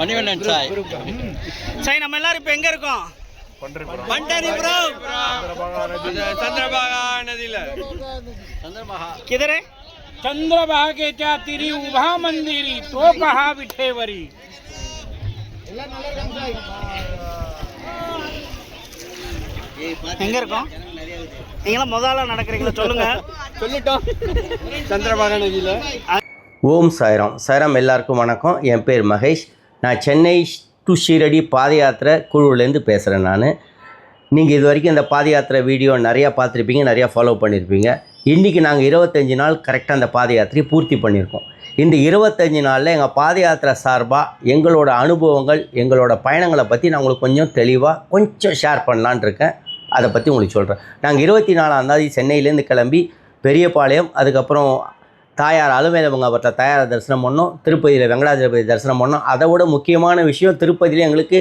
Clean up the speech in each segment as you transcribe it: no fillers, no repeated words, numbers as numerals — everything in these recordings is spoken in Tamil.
மணிவண்ணன் சாய். சாய் நம்ம எல்லாரும் இப்போ எங்கே இருக்கோம்? चंद्रभागा नदीला किधर है? चंद्रभागा के त्या तिरी उभा मंदिरी तो कहा विठेवरी. எங்கே இருக்கோம்? நீங்களாம் முதல்ல நடக்கிறீங்களா? சொல்லுங்க. சொல்லிட்டோம். சந்திரபாகா நதியில். ஓம் சாய்ராம். சாய்ராம் எல்லாருக்கும் வணக்கம். என் பேர் மகேஷ். நான் சென்னை டு ஷீரடி பாத யாத்திரை குழுவிலேருந்து பேசுகிறேன். நீங்கள் இது வரைக்கும் இந்த பாத யாத்திரை வீடியோ நிறையா பார்த்துருப்பீங்க, நிறையா ஃபாலோ பண்ணியிருப்பீங்க. இன்றைக்கி நாங்கள் 25 நாள் கரெக்டாக அந்த பாத யாத்திரையை பூர்த்தி பண்ணியிருக்கோம். இந்த 25 நாளில் எங்கள் பாத யாத்திரை சார்பாக எங்களோட அனுபவங்கள், எங்களோட பயணங்களை பற்றி நான் உங்களுக்கு கொஞ்சம் தெளிவாக கொஞ்சம் ஷேர் பண்ணலான் இருக்கேன். அதை பற்றி உங்களுக்கு சொல்கிறேன். நாங்கள் 24ஆம் தேதி சென்னையிலேருந்து கிளம்பி பெரியபாளையம், அதுக்கப்புறம் தாயார் அலுமேலமங்கபுரத்தில் தாயாரை தரிசனம் பண்ணோம். திருப்பதியில் வெங்கடாஜலபதி தரிசனம் பண்ணோம். அதை விட முக்கியமான விஷயம், திருப்பதியில் எங்களுக்கு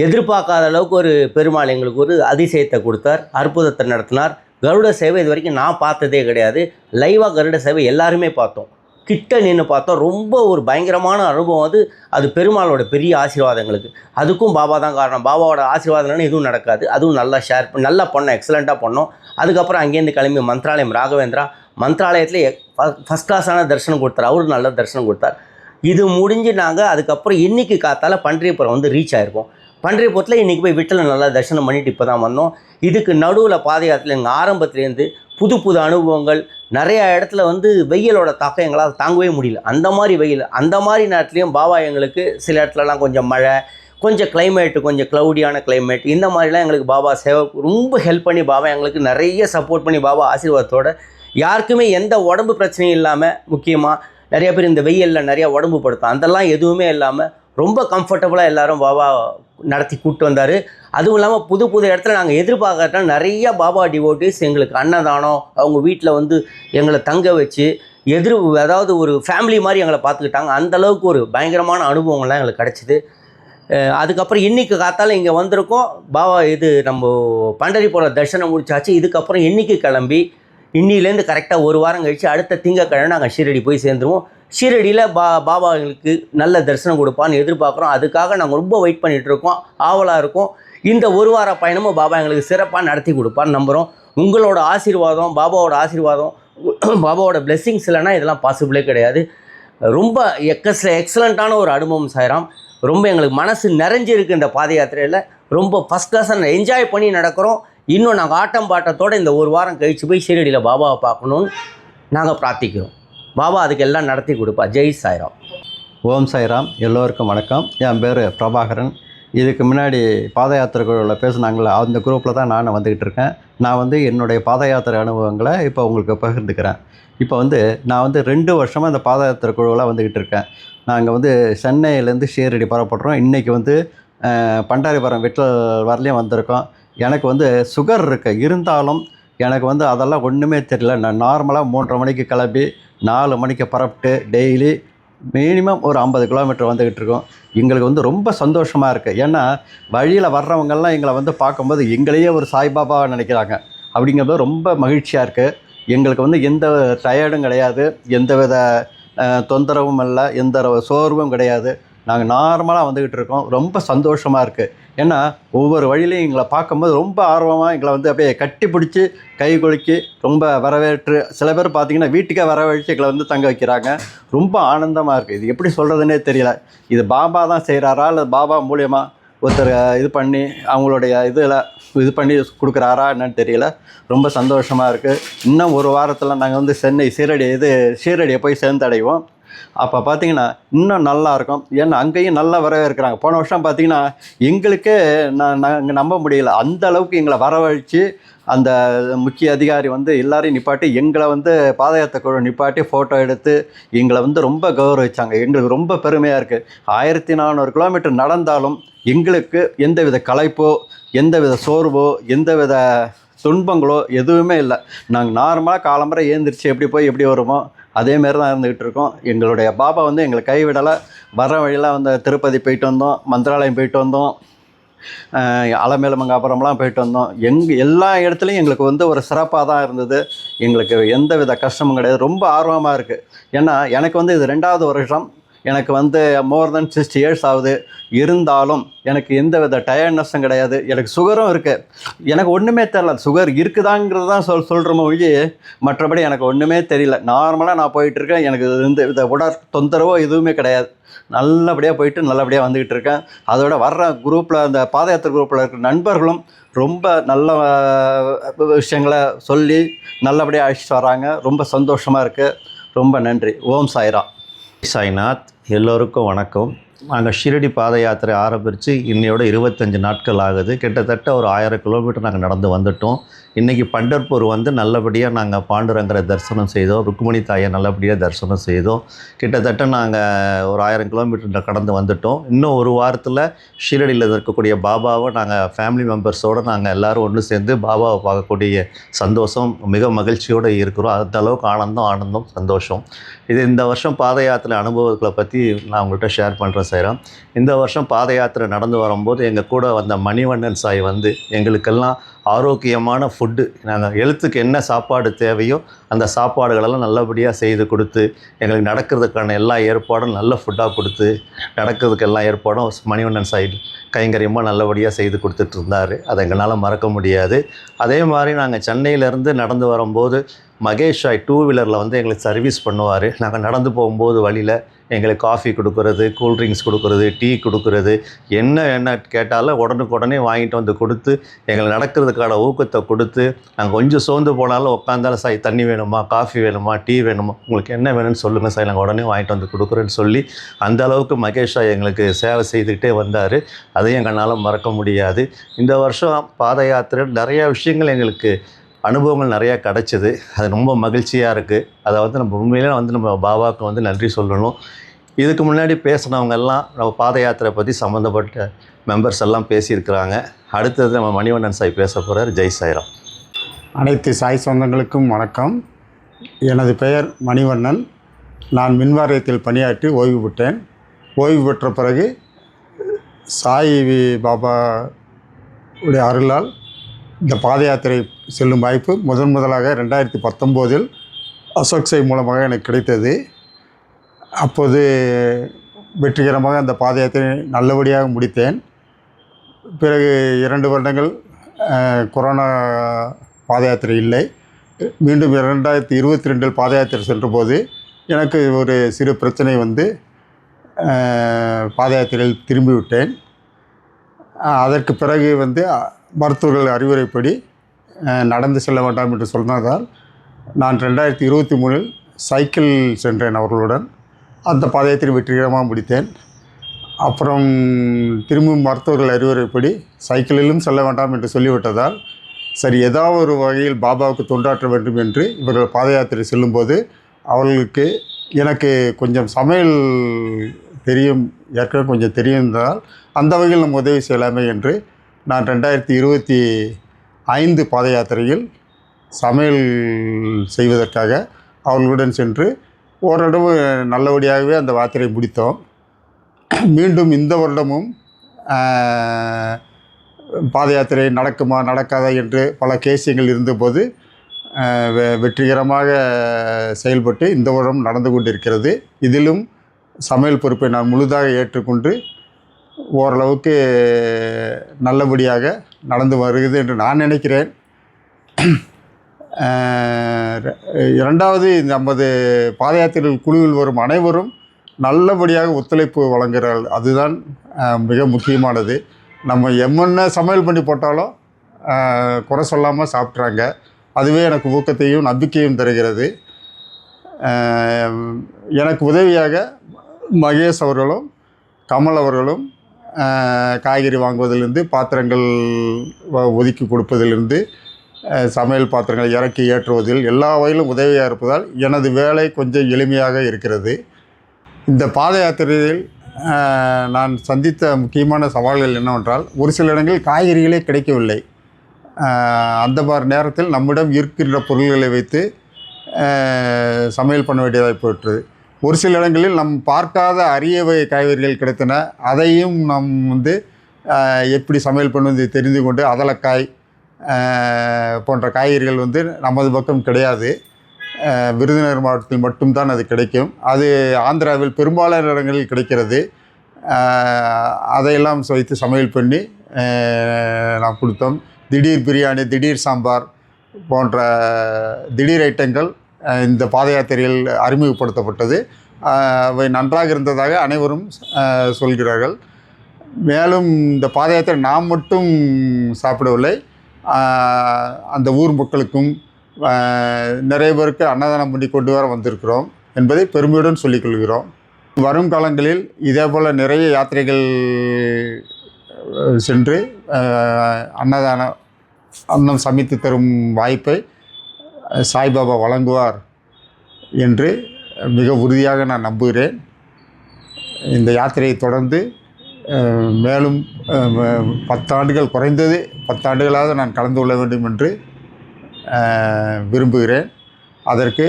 எதிர்பார்க்காத அளவுக்கு ஒரு பெருமாள் எங்களுக்கு ஒரு அதிசயத்தை கொடுத்தார், அற்புதத்தை நடத்தினார். கருட சேவை இது வரைக்கும் நான் பார்த்ததே கிடையாது. லைவாக கருட சேவை எல்லாருமே பார்த்தோம், கிட்ட நின்று பார்த்தோம். ரொம்ப ஒரு பயங்கரமான அனுபவம். அது பெருமாளோட பெரிய ஆசீர்வாதங்களுக்கு. அதுக்கும் பாபா தான் காரணம். பாபாவோட ஆசீர்வாதம்னு எதுவும் நடக்காது. அதுவும் நல்லா நல்லா பண்ணோம், எக்ஸலண்ட்டாக பண்ணோம். அதுக்கப்புறம் அங்கேருந்து கிளம்பி மந்த்ராலயம் ராகவேந்திரா மந்த்ராலயத்தில் ஃபஸ்ட் கிளாஸான தரிசனம் கொடுத்தார். அவரு நல்ல தரிசனம் கொடுத்தார். இது முடிஞ்சு நாங்கள் அதுக்கப்புறம் இன்றைக்கி காத்தால் பன்றியபுரம் ரீச் ஆகிருக்கோம். பன்றியபுரத்தில் இன்றைக்கி போய் வீட்டில் நல்லா தரிசனம் பண்ணிவிட்டு இப்போ தான் வந்தோம். இதுக்கு நடுவில் பாத யாத்திரையில் எங்கள் ஆரம்பத்துலேருந்து புது புது அனுபவங்கள். நிறையா இடத்துல வெயிலோட தாக்கம் எங்களால் தாங்கவே முடியல. அந்த மாதிரி வெயில், அந்த மாதிரி நேரத்துலையும் பாபா எங்களுக்கு சில இடத்துலலாம் கொஞ்சம் மழை, கொஞ்சம் கிளைமேட்டு கொஞ்சம் க்ளவுடியான கிளைமேட், இந்த மாதிரிலாம் எங்களுக்கு பாபா சேவை ரொம்ப ஹெல்ப் பண்ணி, பாபா எங்களுக்கு நிறைய சப்போர்ட் பண்ணி, பாபா ஆசீர்வாதத்தோடு யாருக்குமே எந்த உடம்பு பிரச்சனையும் இல்லாமல், முக்கியமாக நிறைய பேர் இந்த வெயிலில் நிறையா உடம்பு படுத்தும், அதெல்லாம் எதுவுமே இல்லாமல் ரொம்ப கம்ஃபர்டபுளாக எல்லோரும் பாபா நடத்தி கூப்பிட்டு வந்தார். அதுவும் இல்லாமல் புது புது இடத்துல நாங்கள் எதிர்பார்க்கறதுனா நிறையா பாபா டிவோட்டிஸ் எங்களுக்கு அன்னதானம், அவங்க வீட்டில் எங்களை தங்க வச்சு அதாவது ஒரு ஃபேமிலி மாதிரி எங்களை பார்த்துக்கிட்டாங்க. அந்தளவுக்கு ஒரு பயங்கரமான அனுபவங்கள்லாம் எங்களுக்கு கிடச்சிது. அதுக்கப்புறம் இன்றைக்கி காத்தால் இங்கே வந்திருக்கோம். பாபா நம்ம பண்டரிபுரம் தரிசனம் முடிச்சாச்சு. இதுக்கப்புறம் இன்றைக்கி கிளம்பி இன்னிலேருந்து கரெக்டாக ஒரு வாரம் கழித்து அடுத்த திங்கக்கிழமை நாங்கள் ஷீரடி போய் சேர்ந்துருவோம். ஷீரடியில் பாபா எங்களுக்கு நல்ல தரிசனம் கொடுப்பான்னு எதிர்பார்க்குறோம். அதுக்காக நாங்கள் ரொம்ப வெயிட் பண்ணிகிட்ருக்கோம், ஆவலாக இருக்கோம். இந்த ஒரு வார பயணமும் பாபா எங்களுக்கு சிறப்பாக நடத்தி கொடுப்பான்னு நம்புகிறோம். உங்களோட ஆசீர்வாதம், பாபாவோட ஆசீர்வாதம், பாபாவோட பிளெஸ்ஸிங்ஸ் இல்லைன்னா இதெல்லாம் பாசிபிளே கிடையாது. ரொம்ப எக்ஸலண்ட்டான ஒரு அனுபவம் சாய்ராம். ரொம்ப எங்களுக்கு மனசு நிறைஞ்சிருக்கு. இந்த பாத யாத்திரையில் ரொம்ப ஃபஸ்ட் கிளாஸாக என்ஜாய் பண்ணி நடக்கிறோம். இன்னும் நாங்கள் ஆட்டம் பாட்டத்தோடு இந்த ஒரு வாரம் கழித்து போய் ஷீரடியில் பாபாவை பார்க்கணுன்னு நாங்கள் பிரார்த்திக்கிறோம். பாபா அதுக்கு எல்லாம் நடத்தி கொடுப்பா. ஜெய் சாய்ராம். ஓம் சாய்ராம். எல்லோருக்கும் வணக்கம். என் பேர் பிரபாகரன். இதுக்கு முன்னாடி பாத யாத்திரை குழுவில் பேசுனாங்களே, அந்த குரூப்பில் தான் நான் வந்துக்கிட்டு இருக்கேன். நான் என்னுடைய பாத யாத்திரை அனுபவங்களை இப்போ உங்களுக்கு பகிர்ந்துக்கிறேன். இப்போ நான் 2 வருஷமாக இந்த பாத யாத்திரை குழுவில் வந்துக்கிட்டு இருக்கேன். நாங்கள் சென்னையிலேருந்து ஷீரடி புறப்படுறோம். இன்றைக்கி பண்டாரிபுரம் விட்டல் வரலையும் வந்திருக்கோம். எனக்கு சுகர் இருக்குது, இருந்தாலும் எனக்கு அதெல்லாம் ஒன்றுமே தெரியல. நான் நார்மலாக 3:30 மணிக்கு கிளம்பி 4 மணிக்கு பரப்பிட்டு டெய்லி மினிமம் ஒரு 50 கிலோமீட்டர் வந்துக்கிட்டு இருக்கோம். எங்களுக்கு ரொம்ப சந்தோஷமாக இருக்குது. ஏன்னா வழியில் வர்றவங்கெல்லாம் எங்களை பார்க்கும்போது எங்களையே ஒரு சாய்பாபா நினைக்கிறாங்க. அப்படிங்கிறது ரொம்ப மகிழ்ச்சியாக இருக்குது. எங்களுக்கு எந்த டயர்டும் கிடையாது, எந்தவித தொந்தரவும் இல்லை, எந்த சோர்வும் கிடையாது. நாங்கள் நார்மலாக வந்துக்கிட்டு இருக்கோம். ரொம்ப சந்தோஷமாக இருக்குது. ஏன்னா ஒவ்வொரு வழியிலையும் எங்களை பார்க்கும்போது ரொம்ப ஆர்வமாக எங்களை அப்படியே கட்டி பிடிச்சி கை குலுக்கி ரொம்ப வரவேற்று, சில பேர் பார்த்திங்கன்னா வீட்டுக்கே வரவழைச்சு எங்களை தங்க வைக்கிறாங்க. ரொம்ப ஆனந்தமாக இருக்குது. இது எப்படி சொல்கிறதுனே தெரியல. இது பாபா தான் செய்கிறாரா இல்லை பாபா மூலியமாக ஒருத்தர் இது பண்ணி அவங்களுடைய இது பண்ணி கொடுக்குறாரா என்னன்னு தெரியல. ரொம்ப சந்தோஷமாக இருக்குது. இன்னும் ஒரு வாரத்தில் நாங்கள் சென்னை ஷீரடியை போய் சேர்ந்தடைவோம். அப்போ பார்த்திங்கன்னா இன்னும் நல்லாயிருக்கும். ஏன்னா அங்கேயும் நல்லா வரவேற்கிறாங்க. போன வருஷம் பார்த்திங்கன்னா எங்களுக்கே நாங்கள் நம்ப முடியல, அந்த அளவுக்கு எங்களை வரவழைச்சு அந்த முக்கிய அதிகாரி எல்லாரையும் நிப்பாட்டி எங்களை பாத யாத்திரை குழு நிப்பாட்டி ஃபோட்டோ எடுத்து எங்களை ரொம்ப கௌரவிச்சாங்க. எங்களுக்கு ரொம்ப பெருமையாக இருக்குது. 1400 கிலோமீட்டர் நடந்தாலும் எங்களுக்கு எந்தவித களைப்போ, எந்தவித சோர்வோ, எந்தவித துன்பங்களோ எதுவுமே இல்லை. நாங்கள் நார்மலாக காலம்பரை ஏந்திரிச்சு எப்படி போய் எப்படி வருமோ அதேமாரி தான் இருந்துக்கிட்டு இருக்கோம். எங்களுடைய பாபா எங்களை கைவிடலை. வர வழியில் திருப்பதி போயிட்டு வந்தோம், மந்திராலயம் போயிட்டு வந்தோம், அலமேலுமங்காபுரம்லாம் போயிட்டு வந்தோம். எல்லா இடத்துலையும் எங்களுக்கு ஒரு சிறப்பாக தான் இருந்தது. எங்களுக்கு எந்த வித கஷ்டமும் கிடையாது. ரொம்ப ஆர்வமாக இருக்குது. ஏன்னா எனக்கு இது 2வது வருஷம். எனக்கு வந்து மோர் தென் 60 இயர்ஸ் ஆகுது. இருந்தாலும் எனக்கு எந்த வித டயர்ட்னஸும் கிடையாது. எனக்கு சுகரும் இருக்குது. எனக்கு ஒன்றுமே தெரியல, சுகர் இருக்குதாங்கிறது தான் சொல்கிறோமோ ஒழிய மற்றபடி எனக்கு ஒன்றுமே தெரியல. நார்மலாக நான் போயிட்டுருக்கேன். எனக்கு இந்த உடல் தொந்தரவோ எதுவுமே கிடையாது. நல்லபடியாக போயிட்டு நல்லபடியாக வந்துக்கிட்டு இருக்கேன். அதோட வர்ற குரூப்பில், அந்த பாத யாத்திரை குரூப்பில் இருக்கிற நண்பர்களும் ரொம்ப நல்ல விஷயங்களை சொல்லி நல்லபடியாக அழைச்சிட்டு வராங்க. ரொம்ப சந்தோஷமாக இருக்குது. ரொம்ப நன்றி. ஓம் சாய்ராம். சாய்நாத். எல்லோருக்கும் வணக்கம். நாங்கள் ஷிரடி பாத யாத்திரை ஆரம்பித்து இன்னையோட 25 நாட்கள் ஆகுது. கிட்டத்தட்ட ஒரு 1000 கிலோமீட்டர் நாங்கள் நடந்து வந்துட்டோம். இன்றைக்கி பண்டர்பூர் வந்து நல்லபடியாக நாங்கள் பாண்டுரங்கரை தரிசனம் செய்தோம். ருக்மணி தாயை நல்லபடியாக தரிசனம் செய்தோம். கிட்டத்தட்ட நாங்கள் ஒரு 1000 கிலோமீட்டர் கடந்து வந்துட்டோம். இன்னும் ஒரு வாரத்தில் ஷிரடியில் இருக்கக்கூடிய பாபாவை நாங்கள் ஃபேமிலி மெம்பர்ஸோடு நாங்கள் எல்லோரும் ஒன்று சேர்ந்து பாபாவை பார்க்கக்கூடிய சந்தோஷம், மிக மகிழ்ச்சியோடு இருக்கிறோம். அந்த அளவுக்கு ஆனந்தம் சந்தோஷம். இந்த வருஷம் பாத யாத்திரை அனுபவங்களை பற்றி நான் உங்கள்கிட்ட ஷேர் பண்ணுறேன் சாய்ராம். இந்த வருஷம் பாத யாத்திரை நடந்து வரும்போது எங்கள் கூட வந்த மணிவண்ணன் சாய் வந்து எங்களுக்கெல்லாம் ஆரோக்கியமான ஃபுட்டு, நாங்கள் ஹெல்த்துக்கு என்ன சாப்பாடு தேவையோ அந்த சாப்பாடுகளெல்லாம் நல்லபடியாக செய்து கொடுத்து, எங்களுக்கு நடக்கிறதுக்கான எல்லா ஏற்பாடும் நல்ல ஃபுட்டாக கொடுத்து, நடக்கிறதுக்கு எல்லா ஏற்பாடும் மணிவண்ணன் சாய் கைங்கரியமாக நல்லபடியாக செய்து கொடுத்துட்டு இருந்தார். அதை எங்களால் மறக்க முடியாது. அதே மாதிரி நாங்கள் சென்னையிலேருந்து நடந்து வரும்போது மகேஷ் சாய் 2 வீலரில் வந்து எங்களுக்கு சர்வீஸ் பண்ணுவார். நாங்கள் நடந்து போகும்போது வழியில் எங்களுக்கு காஃபி கொடுக்குறது, கூல்ட்ரிங்க்ஸ் கொடுக்குறது, டீ கொடுக்குறது, என்ன கேட்டாலும் உடனுக்குடனே வாங்கிட்டு வந்து கொடுத்து எங்களை நடக்கிறதுக்கான ஊக்கத்தை கொடுத்து, நாங்கள் கொஞ்சம் சோர்ந்து போனாலும் உட்காந்தாலும் சாய் தண்ணி வேணுமா, காஃபி வேணுமா, டீ வேணுமா, உங்களுக்கு என்ன வேணும்னு சொல்லுங்கள் சாய், நாங்கள் உடனே வாங்கிட்டு வந்து கொடுக்குறேன்னு சொல்லி அந்த அளவுக்கு மகேஷ் சாய் எங்களுக்கு சேவை செய்துக்கிட்டே வந்தார். அதையும் எங்களால் மறக்க முடியாது. இந்த வருஷம் பாத யாத்திரை நிறையா விஷயங்கள் எங்களுக்கு அனுபவங்கள் நிறையா கிடச்சிது. அது ரொம்ப மகிழ்ச்சியாக இருக்குது. அதை வந்து நம்ம உண்மையிலே வந்து நம்ம பாபாவுக்கு வந்து நன்றி சொல்லணும். இதுக்கு முன்னாடி பேசினவங்கெல்லாம் நம்ம பாத யாத்திரை பற்றி சம்மந்தப்பட்ட மெம்பர்ஸ் எல்லாம் பேசியிருக்கிறாங்க. அடுத்தது நம்ம மணிவண்ணன் சாய் பேச போகிறார். ஜெய் சாய்ராம். அனைத்து சாய் சொந்தங்களுக்கும் வணக்கம். எனது பெயர் மணிவண்ணன். நான் மின்வாரியத்தில் பணியாற்றி ஓய்வு பெற்றேன். ஓய்வு பெற்ற பிறகு சாய் பாபா உடைய அருளால் இந்த பாத யாத்திரை செல்லும் வாய்ப்பு முதலாக 2019 அசோக் சாய் மூலமாக எனக்கு கிடைத்தது. அப்போது வெற்றிகரமாக அந்த பாத யாத்திரை நல்லபடியாக முடித்தேன். பிறகு 2 வருடங்கள் கொரோனா பாத யாத்திரை இல்லை. மீண்டும் 2022 பாத யாத்திரை சென்றபோது எனக்கு ஒரு சிறு பிரச்சனை வந்து பாத யாத்திரையில் திரும்பிவிட்டேன். அதற்கு பிறகு வந்து மருத்துவர்கள் அறிவுரைப்படி நடந்து செல்ல வேண்டாம் என்று சொன்னதால் நான் 2023 சைக்கிள் சென்றேன் அவர்களுடன். அந்த பாத யாத்திரை வெற்றிகரமாக முடித்தேன். அப்புறம் திரும்பவும் மருத்துவர்கள் அறிவுரைப்படி சைக்கிளிலும் செல்ல வேண்டாம் என்று சொல்லிவிட்டதால் சரி, ஏதாவது ஒரு வகையில் பாபாவுக்கு தொண்டாற்ற வேண்டும் என்று இவர்கள் பாத யாத்திரை செல்லும்போது அவர்களுக்கு எனக்கு கொஞ்சம் சமையல் தெரியும், ஏற்கனவே கொஞ்சம் தெரியும்தால் அந்த வகையில் நம்ம உதவி செய்யலாமே என்று நான் 2025 பாத யாத்திரையில் சமையல் செய்வதற்காக அவர்களுடன் சென்று ஓரளவு நல்லபடியாகவே அந்த யாத்திரை முடித்தோம். மீண்டும் இந்த வருடமும் பாத யாத்திரை நடக்குமா நடக்காதா என்று பல கேசியங்கள் இருந்தபோது வெற்றிகரமாக செயல்பட்டு இந்த வருடம் நடந்து கொண்டிருக்கிறது. இதிலும் சமையல் பொறுப்பை நான் முழுதாக ஏற்றுக்கொண்டு ஓரளவுக்கு நல்லபடியாக நடந்து வருகிறது என்று நான் நினைக்கிறேன். இரண்டாவது, நமது பாத யாத்திரை குழுவில் வரும் அனைவரும் நல்லபடியாக ஒத்துழைப்பு வழங்குகிறார்கள். அதுதான் மிக முக்கியமானது. நம்ம என்னென்ன சமையல் பண்ணி போட்டாலும் குறை சொல்லாமல் சாப்பிட்றாங்க. அதுவே எனக்கு ஊக்கத்தையும் நம்பிக்கையும் தருகிறது. எனக்கு உதவியாக மகேஷ் அவர்களும் கமல் அவர்களும் காய்கறி வாங்குவதிலிருந்து, பாத்திரங்கள் ஒதுக்கி கொடுப்பதிலிருந்து, சமையல் பாத்திரங்கள் இறக்கி ஏற்றுவதில் எல்லா வகையிலும் உதவியாக இருப்பதால் எனது வேலை கொஞ்சம் எளிமையாக இருக்கிறது. இந்த பாத யாத்திரையில் நான் சந்தித்த முக்கியமான சவால்கள் என்னவென்றால், ஒரு சில இடங்களில் காய்கறிகளே கிடைக்கவில்லை. அந்த மாதிரி நேரத்தில் நம்மிடம் இருக்கின்ற பொருள்களை வைத்து சமையல் பண்ண வேண்டியதாக போயிட்டுது. ஒரு சில இடங்களில் நம் பார்க்காத அரிய வகை காய்கறிகள் கிடைத்தன. அதையும் நாம் வந்து எப்படி சமையல் பண்ணுவது தெரிந்து கொண்டு, அதலக்காய் போன்ற காய்கறிகள் வந்து நமது பக்கம் கிடையாது. விருதுநகர் மாவட்டத்தில் மட்டும்தான் அது கிடைக்கும். அது ஆந்திராவில் பெரும்பாலான இடங்களில் கிடைக்கிறது. அதையெல்லாம் வைத்து சமையல் பண்ணி நாம் கொடுத்தோம். திடீர் பிரியாணி, திடீர் சாம்பார் போன்ற திடீர் ஐட்டங்கள் இந்த பாத யாத்திரையில் அறிமுகப்படுத்தப்பட்டது. அவை நன்றாக இருந்ததாக அனைவரும் சொல்கிறார்கள். மேலும் இந்த பாத யாத்திரை நாம் மட்டும் சாப்பிடவில்லை, அந்த ஊர் மக்களுக்கும் நிறைய பேருக்கு அன்னதானம் பண்ணி கொண்டு வர வந்திருக்கிறோம் என்பதை பெருமையுடன் சொல்லிக்கொள்கிறோம். வரும் காலங்களில் இதேபோல் நிறைய யாத்திரைகள் சென்று அன்னம் சமைத்து தரும் வாய்ப்பை சாய்பாபா வழங்குவார் என்று மிக உறுதியாக நான் நம்புகிறேன். இந்த யாத்திரையை தொடர்ந்து மேலும் 10 ஆண்டுகள், குறைந்தது 10 ஆண்டுகளாக நான் கலந்து கொள்ள வேண்டும் என்று விரும்புகிறேன். அதற்கு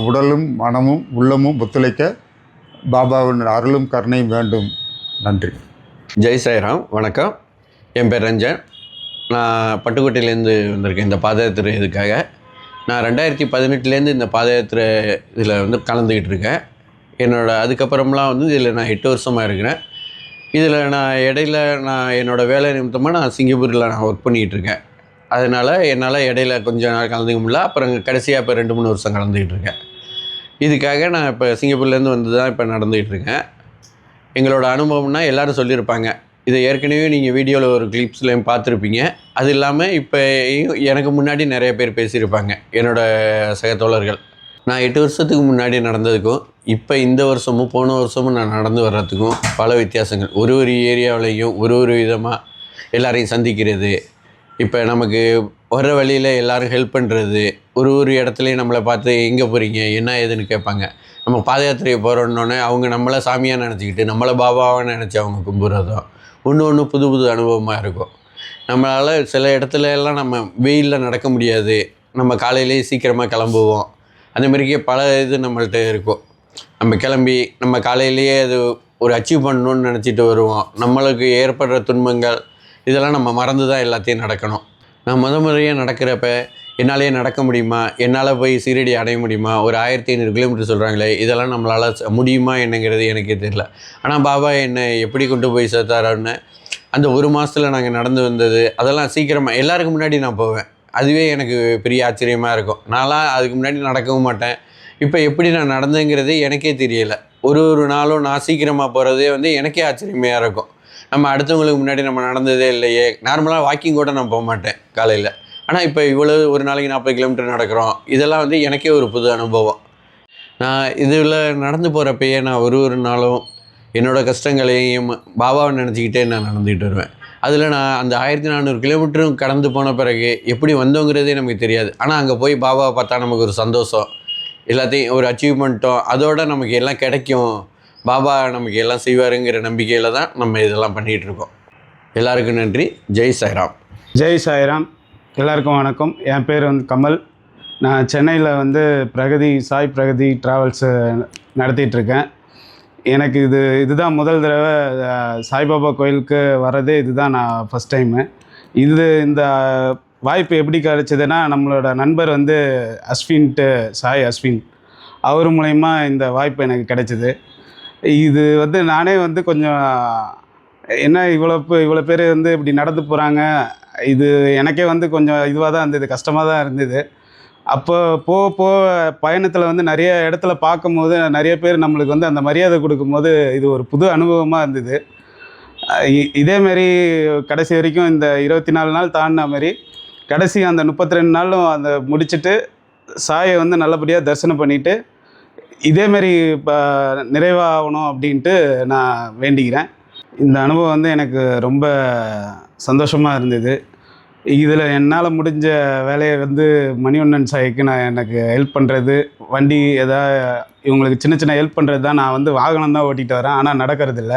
உடலும் மனமும் உள்ளமும் ஒத்துழைக்க பாபாவின் அருளும் கருணையும் வேண்டும். நன்றி. ஜெய் சாய்ராம். வணக்கம். என் பேர் ரஞ்சன். நான் பட்டுக்கோட்டையிலேருந்து வந்திருக்கேன் இந்த பாத யாத்திரை இதுக்காக. நான் 2018 இந்த பாத யாத்திரை இதில் கலந்துக்கிட்டு இருக்கேன். அதுக்கப்புறம்லாம் இதில் நான் 8 வருஷமாக இருக்கிறேன். இதில் நான் இடையில என்னோடய வேலை நிமித்தமாக நான் சிங்கப்பூரில் ஒர்க் பண்ணிக்கிட்டு இருக்கேன். அதனால் என்னால் இடையில கொஞ்சம் நாள் கலந்துக்க முடியல. அப்புறம் கடைசியாக இப்போ 2-3 வருஷம் கலந்துக்கிட்டு இருக்கேன். இதுக்காக நான் இப்போ சிங்கப்பூர்லேருந்து வந்து தான் இப்போ நடந்துக்கிட்டு இருக்கேன். எங்களோட அனுபவம்னா எல்லோரும் சொல்லியிருப்பாங்க. இதை ஏற்கனவே நீங்கள் வீடியோவில் ஒரு கிளிப்ஸ்லையும் பார்த்துருப்பீங்க. அது இல்லாமல் இப்போ எனக்கு முன்னாடி நிறைய பேர் பேசியிருப்பாங்க, என்னோடய சக தோழர்கள். நான் 8 வருஷத்துக்கு முன்னாடி நடந்ததுக்கும் இப்போ இந்த வருஷமும் போன வருஷமும் நான் நடந்து வர்றதுக்கும் பல வித்தியாசங்கள். ஒரு ஏரியாவிலையும் ஒரு விதமாக எல்லாரையும் சந்திக்கிறது, இப்போ நமக்கு வர்ற வழியில் எல்லோரும் ஹெல்ப் பண்ணுறது, ஒரு இடத்துலையும் நம்மளை பார்த்து எங்கே போகிறீங்க என்ன ஏதுன்னு கேட்பாங்க. நம்ம பாத யாத்திரையை போகிறோன்னொன்னே அவங்க நம்மளை சாமியாக நினச்சிக்கிட்டு நம்மளை பாபாவாக நினச்சி அவங்க கும்பிட்றதும் ஒன்று புது அனுபவமாக இருக்கும். நம்மளால் சில இடத்துல எல்லாம் நம்ம வெயிலில் நடக்க முடியாது, நம்ம காலையிலேயே சீக்கிரமாக கிளம்புவோம். அந்தமாரிக்கே பல நம்மள்கிட்ட இருக்கும். நம்ம கிளம்பி நம்ம காலையிலேயே அது ஒரு அச்சீவ் பண்ணணுன்னு நினச்சிட்டு வருவோம். நம்மளுக்கு ஏற்படுற துன்பங்கள் இதெல்லாம் நம்ம மறந்து தான் எல்லாத்தையும் நடக்கணும். நான் முறையாக நடக்கிறப்ப என்னாலேயே நடக்க முடியுமா, என்னால் போய் சீரடி அடைய முடியுமா, ஒரு 1500 கிலோமீட்டர் சொல்கிறாங்களே, இதெல்லாம் நம்மளால் முடியுமா என்னங்கிறது எனக்கே தெரியல. ஆனால் பாபா என்னை எப்படி கொண்டு போய் சேர்த்தாரோன்னு அந்த 1 மாதத்தில் நாங்கள் நடந்து வந்தது அதெல்லாம் சீக்கிரமாக எல்லாருக்கும் முன்னாடி நான் போவேன். அதுவே எனக்கு பெரிய ஆச்சரியமாக இருக்கும். நான்லாம் அதுக்கு முன்னாடி நடக்கவும் மாட்டேன். இப்போ எப்படி நான் நடந்தேங்கிறது எனக்கே தெரியலை. ஒரு நாளும் நான் சீக்கிரமாக போகிறதே எனக்கே ஆச்சரியமாக இருக்கும். நம்ம அடுத்தவங்களுக்கு முன்னாடி நம்ம நடந்ததே இல்லையே. நார்மலாக வாக்கிங் கூட நான் போக மாட்டேன் காலையில். ஆனால் இப்போ இவ்வளோ ஒரு நாளைக்கு 40 கிலோமீட்டர் நடக்கிறோம். இதெல்லாம் எனக்கே ஒரு புது அனுபவம். நான் இதில் நடந்து போகிறப்பயே நான் ஒரு நாளும் என்னோடய கஷ்டங்களையும் பாபாவை நினச்சிக்கிட்டே நான் நடந்துக்கிட்டு வருவேன். அதில் நான் அந்த 1400 கிலோமீட்டரும் கடந்து போன பிறகு எப்படி வந்தோங்கிறதே நமக்கு தெரியாது. ஆனால் அங்கே போய் பாபாவை பார்த்தா நமக்கு ஒரு சந்தோஷம், எல்லாத்தையும் ஒரு அச்சீவ்மெண்ட்டும், அதோடு நமக்கு எல்லாம் கிடைக்கும், பாபா நமக்கு எல்லாம் செய்வாருங்கிற நம்பிக்கையில் தான் நம்ம இதெல்லாம் பண்ணிகிட்ருக்கோம். எல்லாருக்கும் நன்றி. ஜெய் சாய்ராம். ஜெய் சாய்ராம். எல்லாருக்கும் வணக்கம். என் பேர் கமல். நான் சென்னையில் சாய் பிரகதி ட்ராவல்ஸு நடத்திட்டுருக்கேன். எனக்கு இதுதான் முதல் தடவை சாய்பாபா கோயிலுக்கு வர்றதே இதுதான் நான் ஃபஸ்ட் டைமு. இந்த வாய்ப்பு எப்படி கிடச்சிதுன்னா, நம்மளோட நண்பர் சாய் அஸ்வின் அவர் மூலயமா இந்த வாய்ப்பு எனக்கு கிடைச்சிது. இது நானே கொஞ்சம் என்ன இவ்வளோ பேர் இப்படி நடந்து போகிறாங்க, இது எனக்கே கொஞ்சம் இதுவாக தான் இருந்தது, கஷ்டமாக தான் இருந்தது. அப்போ போக பயணத்தில் நிறைய இடத்துல பார்க்கும்போது நிறைய பேர் நம்மளுக்கு அந்த மரியாதை கொடுக்கும்போது இது ஒரு புது அனுபவமாக இருந்தது. இதேமாரி கடைசி வரைக்கும் இந்த 24 நாள் தாண்டின மாதிரி கடைசி அந்த 32 நாளும் முடிச்சுட்டு சாயை நல்லபடியாக தரிசனம் பண்ணிவிட்டு இதேமாரி நிறைவாகணும் அப்படின்ட்டு நான் வேண்டிக்கிறேன். இந்த அனுபவம் எனக்கு ரொம்ப சந்தோஷமாக இருந்தது. இதில் என்னால் முடிஞ்ச வேலையை மணிவண்ணன் சாய்க்கு நான் எனக்கு ஹெல்ப் பண்ணுறது, வண்டி இவங்களுக்கு சின்ன ஹெல்ப் பண்ணுறது தான். நான் வாகனம் தான் ஓட்டிகிட்டு வரேன், ஆனால் நடக்கிறதில்ல.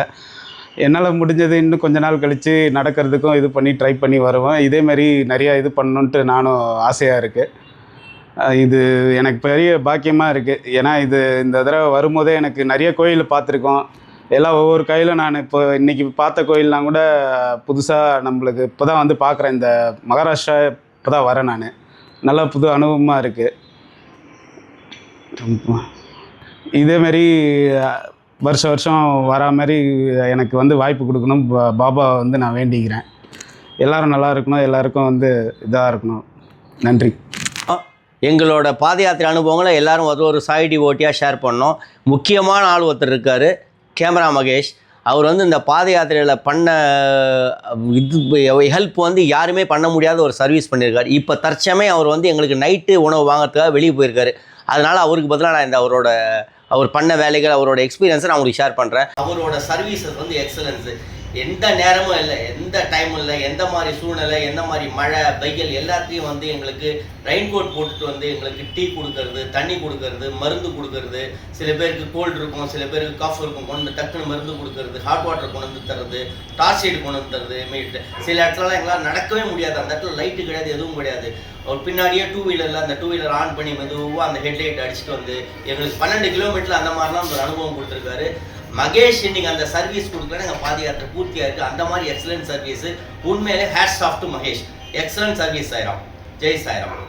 என்னால் முடிஞ்சது இன்னும் கொஞ்ச நாள் கழித்து நடக்கிறதுக்கும் இது பண்ணி ட்ரை பண்ணி வருவேன். இதேமாரி நிறையா இது பண்ணணுன்ட்டு நானும் ஆசையாக இருக்குது. இது எனக்கு பெரிய பாக்கியமாக இருக்குது. ஏன்னா இந்த தடவை வரும்போதே எனக்கு நிறைய கோயில் பார்த்துருக்கோம். எல்லாம் ஒவ்வொரு கோயிலும் நான் இப்போ இன்றைக்கி பார்த்த கோயிலெலாம் கூட புதுசாக நம்மளுக்கு இப்போ தான் பார்க்குறேன். இந்த மகாராஷ்டிரா இப்போ தான் வரேன் நான். நல்ல புது அனுபவமாக இருக்குது. இதேமாரி வருஷம் வருஷம் வரா மாதிரி எனக்கு வந்து வாய்ப்பு கொடுக்கணும் பாபா வந்து நான் வேண்டிக்கிறேன். எல்லோரும் நல்லா இருக்கணும், எல்லாருக்கும் வந்து இதாக இருக்கணும். நன்றி. எங்களோட பாத யாத்திரை அனுபவங்களை எல்லாரும் ஒரு சாய் டிவோட்டியாக ஷேர் பண்ணோம். முக்கியமான ஆள் ஒருத்தர் இருக்கார், கேமரா மகேஷ். அவர் வந்து இந்த பாத யாத்திரையில் பண்ண ஹெல்ப் வந்து யாருமே பண்ண முடியாத ஒரு சர்வீஸ் பண்ணியிருக்காரு. இப்போ தற்சமயம் அவர் வந்து எங்களுக்கு நைட்டு உணவு வாங்கிறதுக்காக வெளியே போயிருக்காரு. அதனால் அவருக்கு பதிலாக நான் இந்த அவர் பண்ண வேலைகள், அவரோட எக்ஸ்பீரியன்ஸை நான் உங்களுக்கு ஷேர் பண்ணுறேன். அவரோட சர்வீசஸ் வந்து எக்ஸலன்ஸு. எந்த நேரமும் இல்லை, எந்த டைமும் இல்லை, எந்த மாதிரி சூழ்நிலை, எந்த மாதிரி மழை வெயில் எல்லாத்தையும் வந்து எங்களுக்கு ரெயின் கோட் போட்டுட்டு வந்து எங்களுக்கு டீ கொடுக்கறது, தண்ணி கொடுக்கறது, மருந்து கொடுக்கறது. சில பேருக்கு கோல்டு இருக்கும், சில பேருக்கு காஃப் இருக்கும், கொண்டு வந்து டக்குன்னு மருந்து கொடுக்கறது, ஹாட் வாட்டர் கொண்டு வந்து தர்றது, டார்ச் லைட் கொண்டு வந்து தர்றது. சில இடத்துலலாம் எங்களால் நடக்கவே முடியாது, அந்த இடத்துல லைட்டு கிடையாது, எதுவும் கிடையாது. அவர் பின்னாடியே டூ வீலரில் அந்த டூ வீலர் ஆன் பண்ணி மெதுவாக அந்த ஹெட்லைட் அடிச்சுட்டு வந்து எங்களுக்கு 12 கிலோமீட்டரில் அந்த மாதிரிலாம் ஒரு அனுபவம் கொடுத்துருக்காரு. மகேஷ் இன்னைக்கு அந்த சர்வீஸ் கொடுக்கலன்னு எங்கள் பாத யாத்திரை பூர்த்தியாக இருக்குது. அந்த மாதிரி எக்ஸலன்ட் சர்வீஸு. உண்மையிலே hats off to Mahesh. Excellent service Sairam. ஜெய் சாய்ராம்.